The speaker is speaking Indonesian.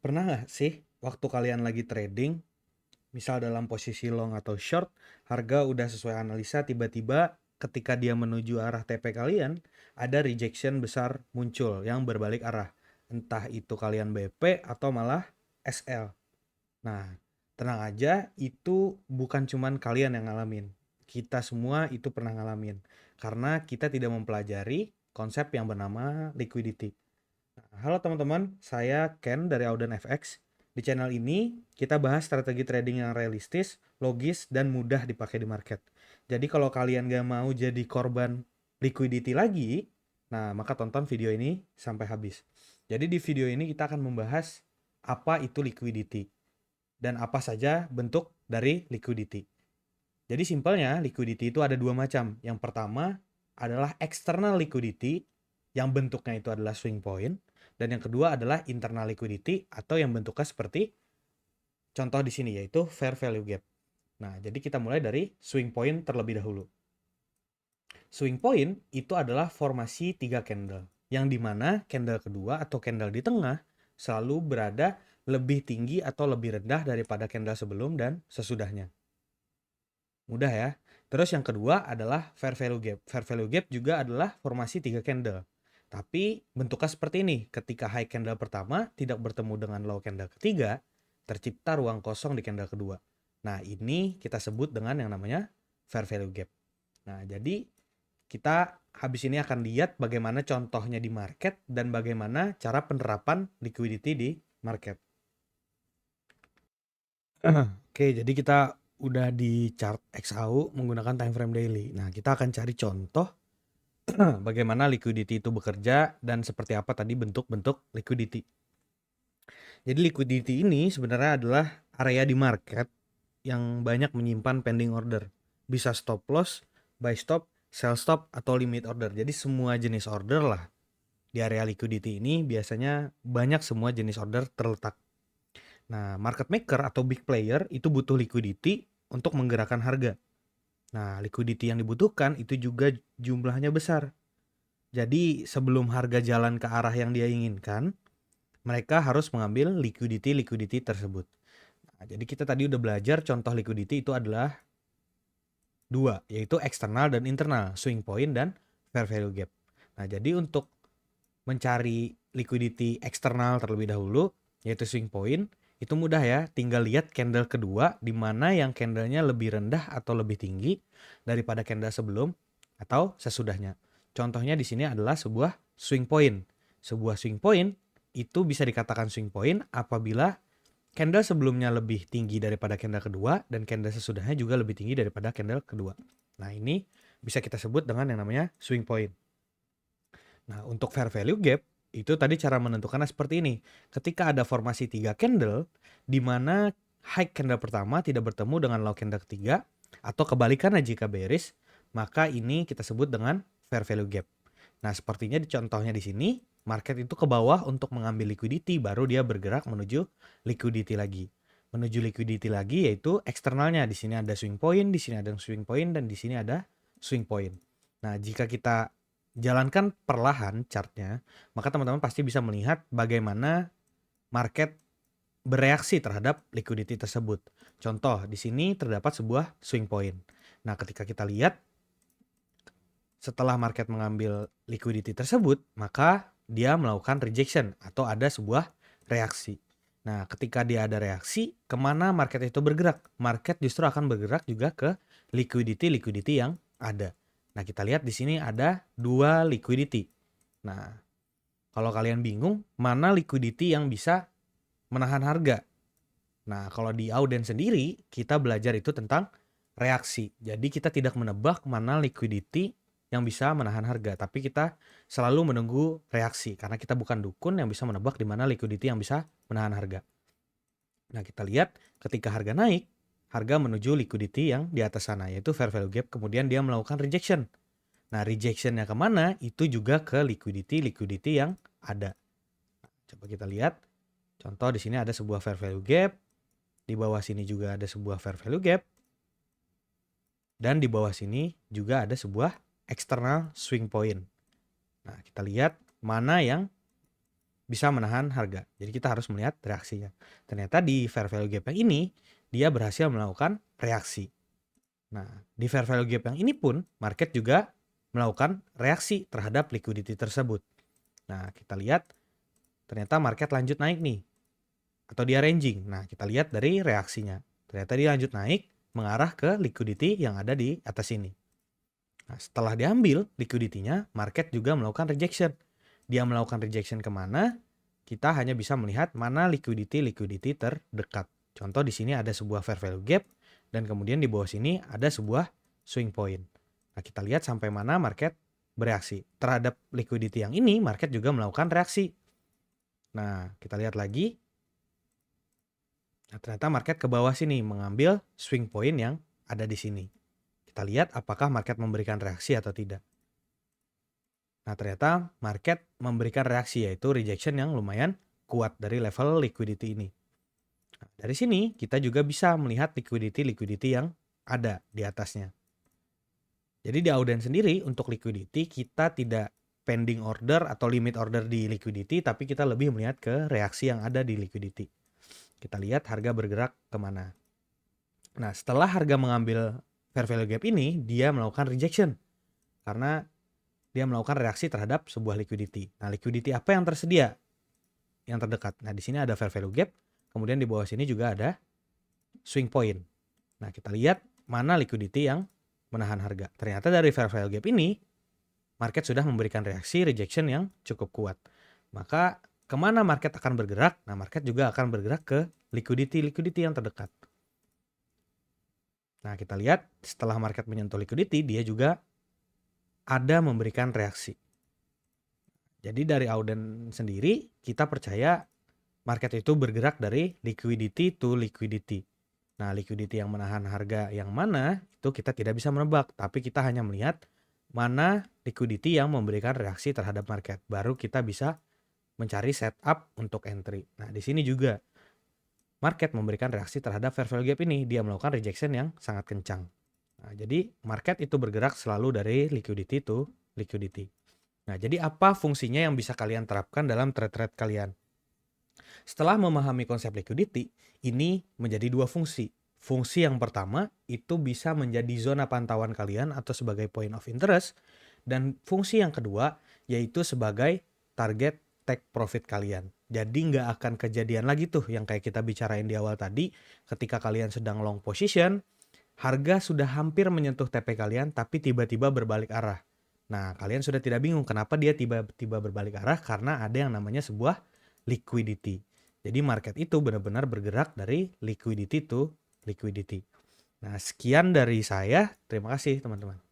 Pernah nggak sih waktu kalian lagi trading, misal dalam posisi long atau short, harga udah sesuai analisa, tiba-tiba ketika dia menuju arah TP kalian, ada rejection besar muncul yang berbalik arah. Entah itu kalian BP atau malah SL. Nah, tenang aja, itu bukan cuman kalian yang ngalamin. Kita semua itu pernah ngalamin. Karena kita tidak mempelajari konsep yang bernama liquidity. Halo teman-teman, saya Ken dari Auden FX. Di channel ini, kita bahas strategi trading yang realistis, logis, dan mudah dipakai di market. Jadi kalau kalian gak mau jadi korban liquidity lagi, nah maka tonton video ini sampai habis. Jadi di video ini kita akan membahas apa itu liquidity dan apa saja bentuk dari liquidity. Jadi simpelnya, liquidity itu ada dua macam. Yang pertama adalah external liquidity, yang bentuknya itu adalah swing point. Dan yang kedua adalah internal liquidity, atau yang bentuknya seperti contoh di sini, yaitu fair value gap. Nah, jadi kita mulai dari swing point terlebih dahulu. Swing point itu adalah formasi 3 candle, yang dimana candle kedua atau candle di tengah selalu berada lebih tinggi atau lebih rendah daripada candle sebelum dan sesudahnya. Mudah ya. Terus yang kedua adalah fair value gap. Fair value gap juga adalah formasi 3 candle. Tapi bentuknya seperti ini. Ketika high candle pertama tidak bertemu dengan low candle ketiga, tercipta ruang kosong di candle kedua. Nah, ini kita sebut dengan yang namanya fair value gap. Nah, jadi kita habis ini akan lihat bagaimana contohnya di market dan bagaimana cara penerapan liquidity di market. Oke, jadi kita udah di chart XAU menggunakan time frame daily. Nah, kita akan cari contoh bagaimana liquidity itu bekerja dan seperti apa tadi bentuk-bentuk liquidity. Jadi liquidity ini sebenarnya adalah area di market yang banyak menyimpan pending order. Bisa stop loss, buy stop, sell stop, atau limit order. Jadi semua jenis order lah. Di area liquidity ini biasanya banyak semua jenis order terletak. Nah, market maker atau big player itu butuh liquidity untuk menggerakkan harga. Nah, liquidity yang dibutuhkan itu juga jumlahnya besar. Jadi, sebelum harga jalan ke arah yang dia inginkan, mereka harus mengambil liquidity tersebut. Nah, jadi kita tadi udah belajar contoh liquidity itu adalah dua, yaitu eksternal dan internal, swing point dan fair value gap. Nah, jadi untuk mencari liquidity eksternal terlebih dahulu, yaitu swing point, itu mudah ya, tinggal lihat candle kedua di mana yang candlenya lebih rendah atau lebih tinggi daripada candle sebelum atau sesudahnya. Contohnya di sini adalah sebuah swing point. Sebuah swing point itu bisa dikatakan swing point apabila candle sebelumnya lebih tinggi daripada candle kedua dan candle sesudahnya juga lebih tinggi daripada candle kedua. Nah, ini bisa kita sebut dengan yang namanya swing point. Nah, untuk fair value gap, itu tadi cara menentukannya seperti ini. Ketika ada formasi 3 candle, di mana high candle pertama tidak bertemu dengan low candle ketiga, atau kebalikannya jika bearish, maka ini kita sebut dengan fair value gap. Nah, sepertinya di contohnya di sini, market itu ke bawah untuk mengambil liquidity, baru dia bergerak menuju liquidity lagi. Menuju liquidity lagi yaitu eksternalnya. Di sini ada swing point, di sini ada swing point, dan di sini ada swing point. Nah, jika kita jalankan perlahan chartnya, maka teman-teman pasti bisa melihat bagaimana market bereaksi terhadap liquidity tersebut. Contoh, di sini terdapat sebuah swing point. Nah, ketika kita lihat setelah market mengambil liquidity tersebut, maka dia melakukan rejection atau ada sebuah reaksi. Nah, ketika dia ada reaksi, kemana market itu bergerak? Market justru akan bergerak juga ke liquidity yang ada. Nah, kita lihat di sini ada dua liquidity. Nah, kalau kalian bingung, mana liquidity yang bisa menahan harga? Nah, kalau di Auden sendiri, kita belajar itu tentang reaksi. Jadi kita tidak menebak mana liquidity yang bisa menahan harga, tapi kita selalu menunggu reaksi karena kita bukan dukun yang bisa menebak di mana liquidity yang bisa menahan harga. Nah, kita lihat ketika harga naik, harga menuju liquidity yang di atas sana, yaitu fair value gap, kemudian dia melakukan rejection. Nah, rejectionnya kemana? Itu juga ke liquidity yang ada. Coba kita lihat. Contoh di sini ada sebuah fair value gap, di bawah sini juga ada sebuah fair value gap, dan di bawah sini juga ada sebuah external swing point. Nah, kita lihat mana yang bisa menahan harga. Jadi kita harus melihat reaksinya. Ternyata di fair value gap yang ini, dia berhasil melakukan reaksi. Nah, di fair value gap yang ini pun, market juga melakukan reaksi terhadap liquidity tersebut. Nah, kita lihat ternyata market lanjut naik nih. Atau dia ranging. Nah, kita lihat dari reaksinya. Ternyata dia lanjut naik mengarah ke liquidity yang ada di atas ini. Nah, setelah diambil liquidity-nya, market juga melakukan rejection. Dia melakukan rejection kemana? Kita hanya bisa melihat mana liquidity terdekat. Contoh di sini ada sebuah fair value gap dan kemudian di bawah sini ada sebuah swing point. Nah, kita lihat sampai mana market bereaksi. Terhadap liquidity yang ini, market juga melakukan reaksi. Nah, kita lihat lagi. Nah, ternyata market ke bawah sini mengambil swing point yang ada di sini. Kita lihat apakah market memberikan reaksi atau tidak. Nah, ternyata market memberikan reaksi, yaitu rejection yang lumayan kuat dari level liquidity ini. Nah, dari sini kita juga bisa melihat liquidity yang ada di atasnya. Jadi di Auden sendiri untuk liquidity kita tidak pending order atau limit order di liquidity, tapi kita lebih melihat ke reaksi yang ada di liquidity. Kita lihat harga bergerak kemana. Nah, setelah harga mengambil fair value gap ini, dia melakukan rejection. Karena dia melakukan reaksi terhadap sebuah liquidity. Nah, liquidity apa yang tersedia? Yang terdekat. Nah, di sini ada fair value gap. Kemudian di bawah sini juga ada swing point. Nah, kita lihat mana liquidity yang menahan harga. Ternyata dari fair value gap ini, market sudah memberikan reaksi rejection yang cukup kuat. Maka kemana market akan bergerak? Nah, market juga akan bergerak ke liquidity yang terdekat. Nah, kita lihat setelah market menyentuh liquidity, dia juga ada memberikan reaksi. Jadi dari Auden sendiri, kita percaya market itu bergerak dari liquidity to liquidity. Nah, liquidity yang menahan harga yang mana, itu kita tidak bisa menebak. Tapi kita hanya melihat mana liquidity yang memberikan reaksi terhadap market. Baru kita bisa mencari setup untuk entry. Nah, di sini juga market memberikan reaksi terhadap fair value gap ini. Dia melakukan rejection yang sangat kencang. Nah, jadi market itu bergerak selalu dari liquidity to liquidity. Nah, jadi apa fungsinya yang bisa kalian terapkan dalam trade-trade kalian? Setelah memahami konsep liquidity, ini menjadi dua fungsi. Fungsi yang pertama itu bisa menjadi zona pantauan kalian atau sebagai point of interest. Dan fungsi yang kedua yaitu sebagai target take profit kalian. Jadi nggak akan kejadian lagi tuh yang kayak kita bicarain di awal tadi. Ketika kalian sedang long position, harga sudah hampir menyentuh TP kalian tapi tiba-tiba berbalik arah. Nah, kalian sudah tidak bingung kenapa dia tiba-tiba berbalik arah, karena ada yang namanya sebuah liquidity. Jadi market itu benar-benar bergerak dari liquidity to liquidity. Nah, sekian dari saya. Terima kasih teman-teman.